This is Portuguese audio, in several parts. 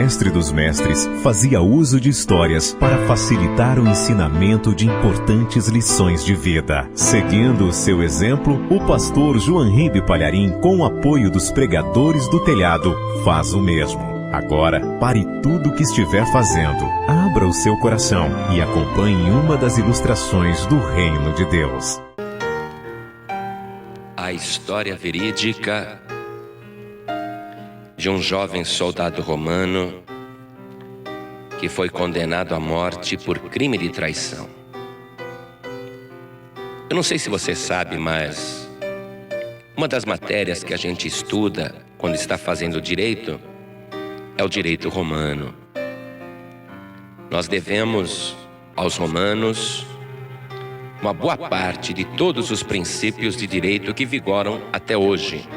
mestre dos mestres fazia uso de histórias para facilitar o ensinamento de importantes lições de vida. Seguindo o seu exemplo, o pastor João Ribe Palharim, com o apoio dos pregadores do telhado, faz o mesmo. Agora, pare tudo o que estiver fazendo, abra o seu coração e acompanhe uma das ilustrações do Reino de Deus. A história verídica de um jovem soldado romano que foi condenado à morte por crime de traição. Eu não sei se você sabe, mas uma das matérias que a gente estuda quando está fazendo direito é o direito romano. Nós devemos aos romanos uma boa parte de todos os princípios de direito que vigoram até hoje.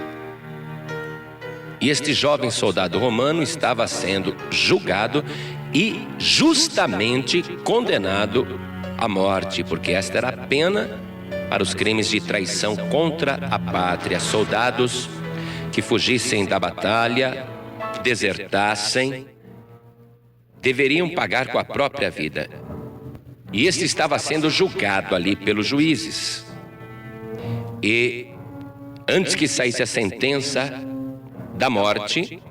E este jovem soldado romano estava sendo julgado e justamente condenado à morte, porque esta era a pena para os crimes de traição contra a pátria. Soldados que fugissem da batalha, desertassem, deveriam pagar com a própria vida. E este estava sendo julgado ali pelos juízes. E antes que saísse a sentença da morte,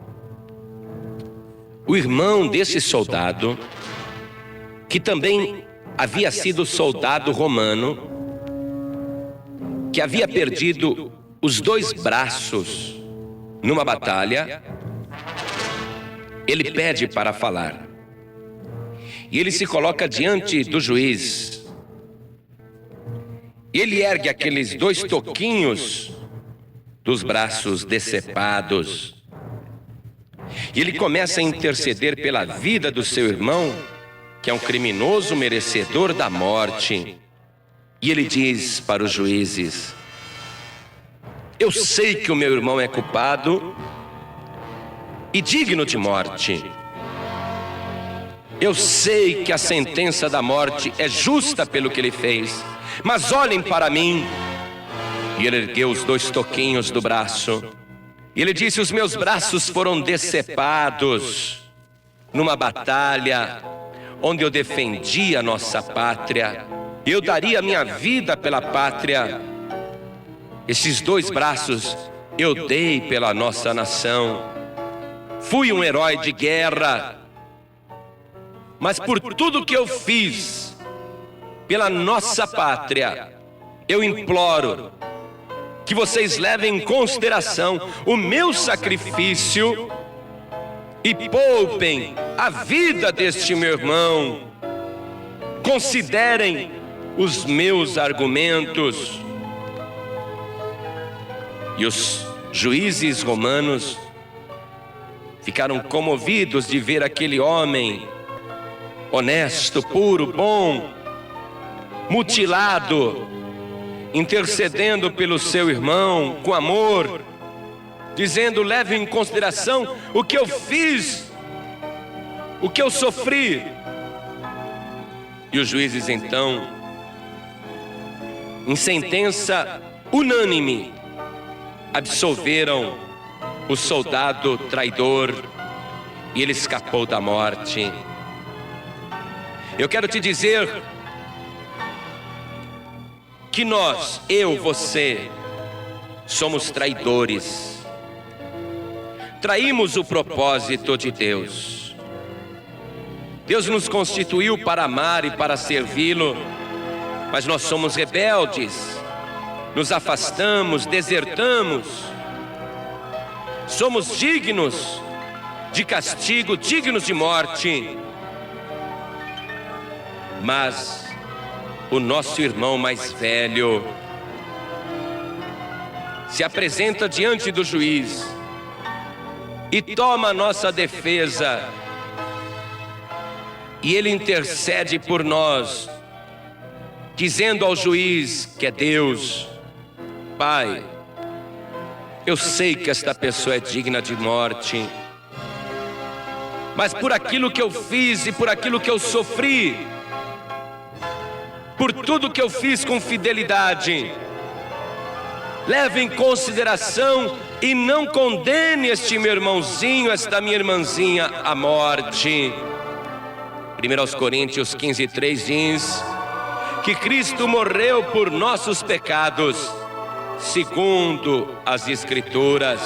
o irmão desse soldado, que também havia sido soldado romano, que havia perdido os 2 braços numa batalha, ele pede para falar. E ele se coloca diante do juiz. E ele ergue aqueles 2 toquinhos dos braços decepados. E ele começa a interceder pela vida do seu irmão, que é um criminoso merecedor da morte. E ele diz para os juízes: eu sei que o meu irmão é culpado e digno de morte. Eu sei que a sentença da morte é justa pelo que ele fez, mas olhem para mim. E ele ergueu os 2 toquinhos do braço. E ele disse: os meus braços foram decepados numa batalha onde eu defendi a nossa pátria. Eu daria minha vida pela pátria. Esses 2 braços eu dei pela nossa nação. Fui um herói de guerra. Mas por tudo que eu fiz pela nossa pátria, eu imploro que vocês levem em consideração o meu sacrifício e poupem a vida deste meu irmão. Considerem os meus argumentos. E os juízes romanos ficaram comovidos de ver aquele homem honesto, puro, bom, mutilado, intercedendo pelo seu irmão com amor, dizendo: leve em consideração o que eu fiz, o que eu sofri. E os juízes então, em sentença unânime, absolveram o soldado traidor e ele escapou da morte. Eu quero te dizer que nós, eu, você, somos traidores. Traímos o propósito de Deus. Deus nos constituiu para amar e para servi-lo, mas nós somos rebeldes, nos afastamos, desertamos. Somos dignos de castigo, dignos de morte. Mas o nosso irmão mais velho se apresenta diante do juiz e toma a nossa defesa, e ele intercede por nós, dizendo ao juiz, que é Deus: Pai, eu sei que esta pessoa é digna de morte, mas por aquilo que eu fiz e por aquilo que eu sofri, por tudo que eu fiz com fidelidade, leve em consideração e não condene este meu irmãozinho, esta minha irmãzinha à morte. 1 Coríntios 15:3 diz que Cristo morreu por nossos pecados, segundo as Escrituras.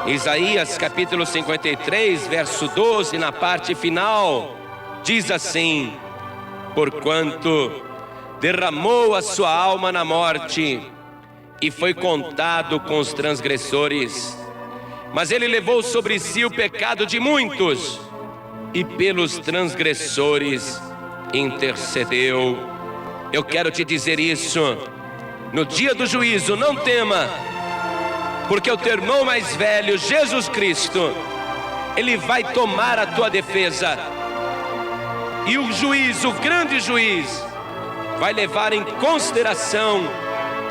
Isaías capítulo 53, verso 12, na parte final, diz assim: porquanto derramou a sua alma na morte, e foi contado com os transgressores, mas ele levou sobre si o pecado de muitos, e pelos transgressores intercedeu. Eu quero te dizer isso: no dia do juízo, não tema, porque o teu irmão mais velho, Jesus Cristo, ele vai tomar a tua defesa, e o juiz, o grande juiz, vai levar em consideração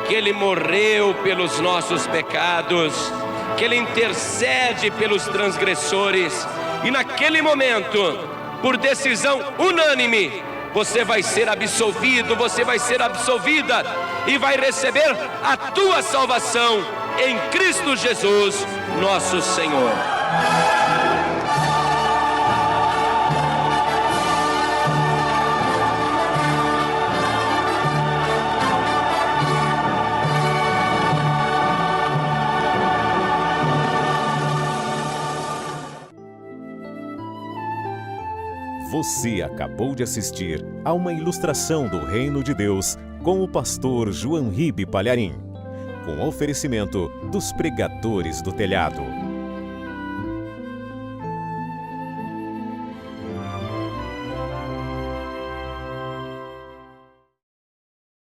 que ele morreu pelos nossos pecados, que ele intercede pelos transgressores, e naquele momento, por decisão unânime, você vai ser absolvido, você vai ser absolvida, e vai receber a tua salvação em Cristo Jesus, nosso Senhor. Você acabou de assistir a uma ilustração do Reino de Deus com o pastor João Ribe Palharim, com oferecimento dos Pregadores do Telhado.